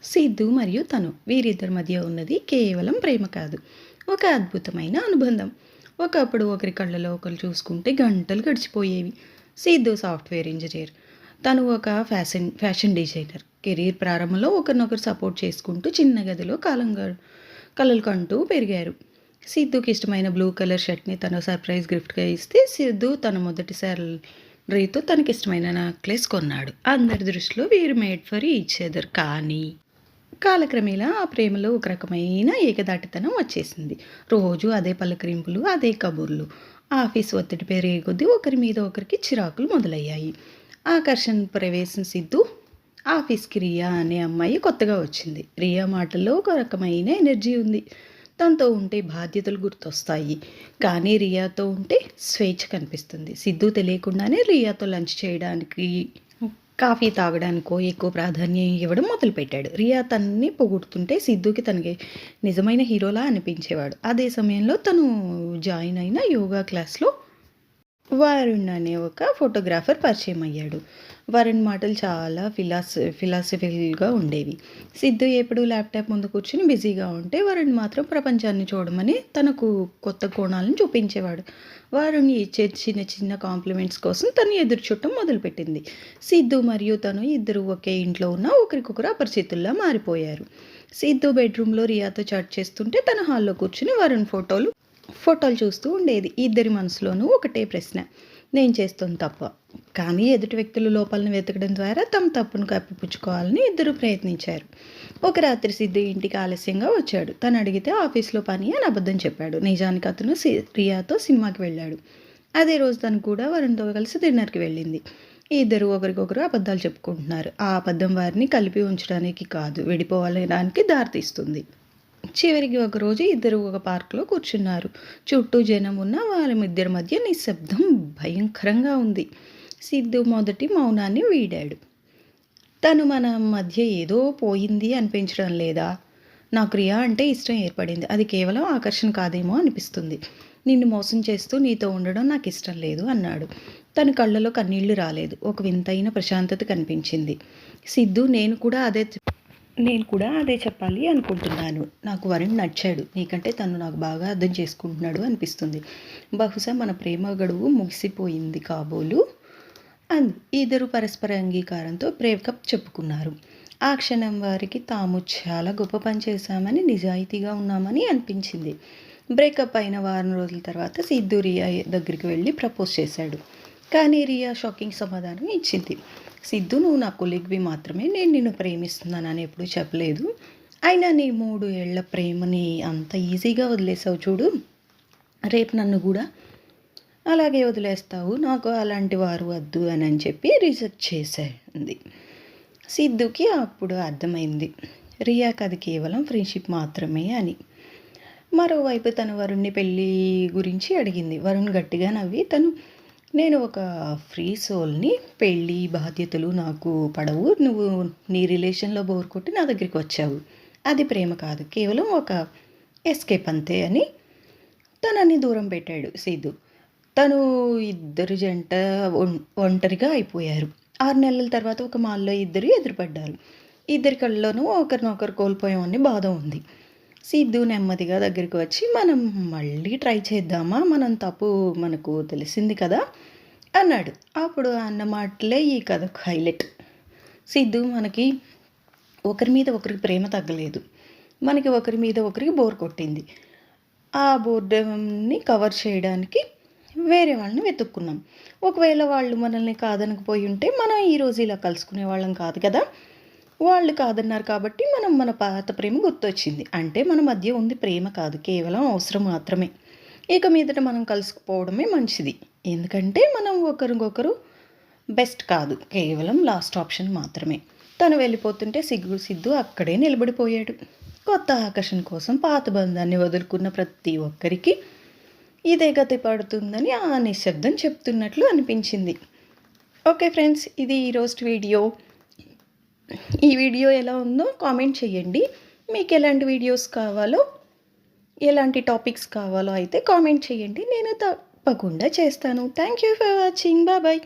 సిద్ధు మరియు తను వీరిద్దరి మధ్య ఉన్నది కేవలం ప్రేమ కాదు, ఒక అద్భుతమైన అనుబంధం. ఒకప్పుడు ఒకరి కళ్ళలో ఒకరు చూసుకుంటే గంటలు గడిచిపోయేవి. సిద్ధు సాఫ్ట్వేర్ ఇంజనీర్, తను ఒక ఫ్యాషన్ డిజైనర్. కెరీర్ ప్రారంభంలో ఒకరినొకరు సపోర్ట్ చేసుకుంటూ చిన్న గదిలో కలలు కంటూ పెరిగారు. సిద్ధుకి ఇష్టమైన బ్లూ కలర్ షర్ట్ని తను సర్ప్రైజ్ గిఫ్ట్గా ఇస్తే, సిద్ధు తన మొదటి శాలరీతో తనకిష్టమైన నెక్లెస్ కొన్నాడు. అందరి దృష్టిలో వీరు మేడ్ ఫర్ ఈచ్ అదర్. కానీ కాలక్రమేణా ఆ ప్రేమలో ఒక రకమైన ఏకదాటితనం వచ్చేసింది. రోజు అదే పలకరింపులు, అదే కబుర్లు. ఆఫీస్ ఒత్తిడి పెరిగే కొద్దీ ఒకరి మీద ఒకరికి చిరాకులు మొదలయ్యాయి. ఆకర్షణ ప్రవేశం సిద్ధు ఆఫీస్కి రియా అనే అమ్మాయి కొత్తగా వచ్చింది. రియా మాటల్లో ఒక రకమైన ఎనర్జీ ఉంది. తనతో ఉంటే బాధ్యతలు గుర్తొస్తాయి, కానీ రియాతో ఉంటే స్వేచ్ఛ కనిపిస్తుంది. సిద్ధు తెలియకుండానే రియాతో లంచ్ చేయడానికి, కాఫీ తాగడానికో ఎక్కువ ప్రాధాన్యం ఇవ్వడం మొదలుపెట్టాడు. రియా తనని పొగుడుతుంటే సిద్ధుకి తనకి నిజమైన హీరోలా అనిపించేవాడు. అదే సమయంలో తను జాయిన్ అయిన యోగా క్లాస్లో వరుణ్ అనే ఒక ఫోటోగ్రాఫర్ పరిచయం అయ్యాడు. వరుణ్ మాటలు చాలా ఫిలాసఫికల్గా ఉండేవి. సిద్ధు ఎప్పుడు ల్యాప్టాప్ ముందు కూర్చుని బిజీగా ఉంటే, వరుణ్ మాత్రం ప్రపంచాన్ని చూడమని తనకు కొత్త కోణాలను చూపించేవాడు. వరుణ్ ఇచ్చే చిన్న చిన్న కాంప్లిమెంట్స్ కోసం తను ఎదురు చూడటం మొదలుపెట్టింది. సిద్ధు మరియు తను ఇద్దరు ఒకే ఇంట్లో ఉన్న ఒకరికొకరు అపరిచితుల్లా మారిపోయారు. సిద్ధు బెడ్రూమ్లో రియాతో చాట్ చేస్తుంటే, తన హాల్లో కూర్చుని వరుణ్ ఫోటోలు చూస్తూ ఉండేది. ఇద్దరి మనసులోనూ ఒకటే ప్రశ్న: నేను చేస్తుంది తప్ప. కానీ ఎదుటి వ్యక్తుల లోపాలను వెతకడం ద్వారా తమ తప్పును కప్పిపుచ్చుకోవాలని ఇద్దరు ప్రయత్నించారు. ఒక రాత్రి సిద్ధు ఇంటికి ఆలస్యంగా వచ్చాడు. తను అడిగితే ఆఫీస్లో పని అని అబద్ధం చెప్పాడు. నిజానికి అతను రియాతో సినిమాకి వెళ్ళాడు. అదే రోజు తను కూడా వరుణ్తో కలిసి డిన్నర్కి వెళ్ళింది. ఇద్దరు ఒకరికొకరు అబద్ధాలు చెప్పుకుంటున్నారు. ఆ అబద్ధం వారిని కలిపి ఉంచడానికి కాదు, విడిపోవడానికి దారితీస్తుంది. చివరికి ఒకరోజు ఇద్దరు ఒక పార్కులో కూర్చున్నారు. చుట్టూ జనం ఉన్న వాళ్ళిద్దరి మధ్య నిశ్శబ్దం భయంకరంగా ఉంది. సిద్ధు మొదటి మౌనాన్ని వీడాడు. తను మన మధ్య ఏదో పోయింది అనిపించడం లేదా? నాకు రియా అంటే ఇష్టం ఏర్పడింది. అది కేవలం ఆకర్షణ కాదేమో అనిపిస్తుంది. నిన్ను మోసం చేస్తూ నీతో ఉండడం నాకు ఇష్టం లేదు అన్నాడు. తన కళ్ళలో కన్నీళ్లు రాలేదు. ఒక వింతైన ప్రశాంతత కనిపించింది. సిద్ధు, నేను కూడా అదే చెప్పాలి అనుకుంటున్నాను. నాకు వరుణ్ నచ్చాడు. నీకంటే తను నాకు బాగా అర్థం చేసుకుంటున్నాడు అనిపిస్తుంది. బహుశా మన ప్రేమ గడువు ముగిసిపోయింది కాబోలు అంది. ఇద్దరు పరస్పర అంగీకారంతో బ్రేకప్ చెప్పుకున్నారు. ఆ క్షణం వారికి తాము చాలా గొప్ప పని చేశామని, నిజాయితీగా ఉన్నామని అనిపించింది. బ్రేకప్ అయిన వారం రోజుల తర్వాత సిద్ధు రియా దగ్గరికి వెళ్ళి ప్రపోజ్ చేశాడు. కానీ రియా షాకింగ్ సమాధానం ఇచ్చింది. సిద్ధు, నువ్వు నా కొలీగ్వి మాత్రమే. నేను నిన్ను ప్రేమిస్తున్నానని ఎప్పుడూ చెప్పలేదు. అయినా నీ 3 ఏళ్ల ప్రేమని అంత ఈజీగా వదిలేసావు చూడు. రేపు నన్ను కూడా అలాగే వదిలేస్తావు. నాకు అలాంటి వారు వద్దు అని చెప్పి రిజెక్ట్ చేసింది. సిద్ధుకి అప్పుడు అర్థమైంది రియాకి అది కేవలం ఫ్రెండ్షిప్ మాత్రమే అని. మరోవైపు తను వరుణ్ని పెళ్ళి గురించి అడిగింది. వరుణ్ గట్టిగా నవ్వి, నేను ఒక ఫ్రీ సోల్ని, పెళ్ళి బాధ్యతలు నాకు పడవు. నువ్వు నీ రిలేషన్లో బోర్ కొట్టి నా దగ్గరికి వచ్చావు. అది ప్రేమ కాదు, కేవలం ఒక ఎస్కేప్ అంతే అని తనని దూరం పెట్టాడు సిద్ధు. తను ఇద్దరు జంట ఒంటరిగా అయిపోయారు. 6 నెలల తర్వాత ఒక మాల్లో ఇద్దరు ఎదురుపడ్డారు. ఇద్దరి కళ్ళలోనూ ఒకరినొకరు కోల్పోయామని బాధ ఉంది. సిద్ధు నెమ్మదిగా దగ్గరికి వచ్చి, మనం మళ్ళీ ట్రై చేద్దామా? మనం తప్పు మనకు తెలిసింది కదా అన్నాడు. అప్పుడు అన్న మాటలే ఈ కథకు హైలైట్. సిద్ధు, మనకి ఒకరి మీద ఒకరికి ప్రేమ తగ్గలేదు. మనకి ఒకరి మీద ఒకరికి బోర్ కొట్టింది. ఆ బోర్డమ్ని కవర్ చేయడానికి వేరే వాళ్ళని వెతుక్కున్నాం. ఒకవేళ వాళ్ళు మనల్ని కాదనకపోయి ఉంటే మనం ఈరోజు ఇలా కలుసుకునే వాళ్ళం కాదు కదా. వాళ్ళు కాదన్నారు కాబట్టి మన పాత ప్రేమ గుర్తొచ్చింది. అంటే మన మధ్య ఉంది ప్రేమ కాదు, కేవలం అవసరం మాత్రమే. ఇక మీదట మనం కలుసుకుపోవడమే మంచిది. ఎందుకంటే మనం ఒకరికొకరు బెస్ట్ కాదు, కేవలం లాస్ట్ ఆప్షన్ మాత్రమే. తను వెళ్ళిపోతుంటే సిద్ధు అక్కడే నిలబడిపోయాడు. కొత్త ఆకర్షణ కోసం పాత బంధాన్ని వదులుకున్న ప్రతి ఒక్కరికి ఇదే గతి పడుతుందని ఆ నిశ్శబ్దం చెప్తున్నట్లు అనిపించింది. ఓకే ఫ్రెండ్స్, ఇది ఈరోజు వీడియో. ఈ వీడియో ఎలా ఉందో కామెంట్ చేయండి. మీకు ఎలాంటి వీడియోస్ కావాలో, ఎలాంటి టాపిక్స్ కావాలో అయితే కామెంట్ చేయండి. నేను తప్పకుండా చేస్తాను. Thank you for watching. Bye.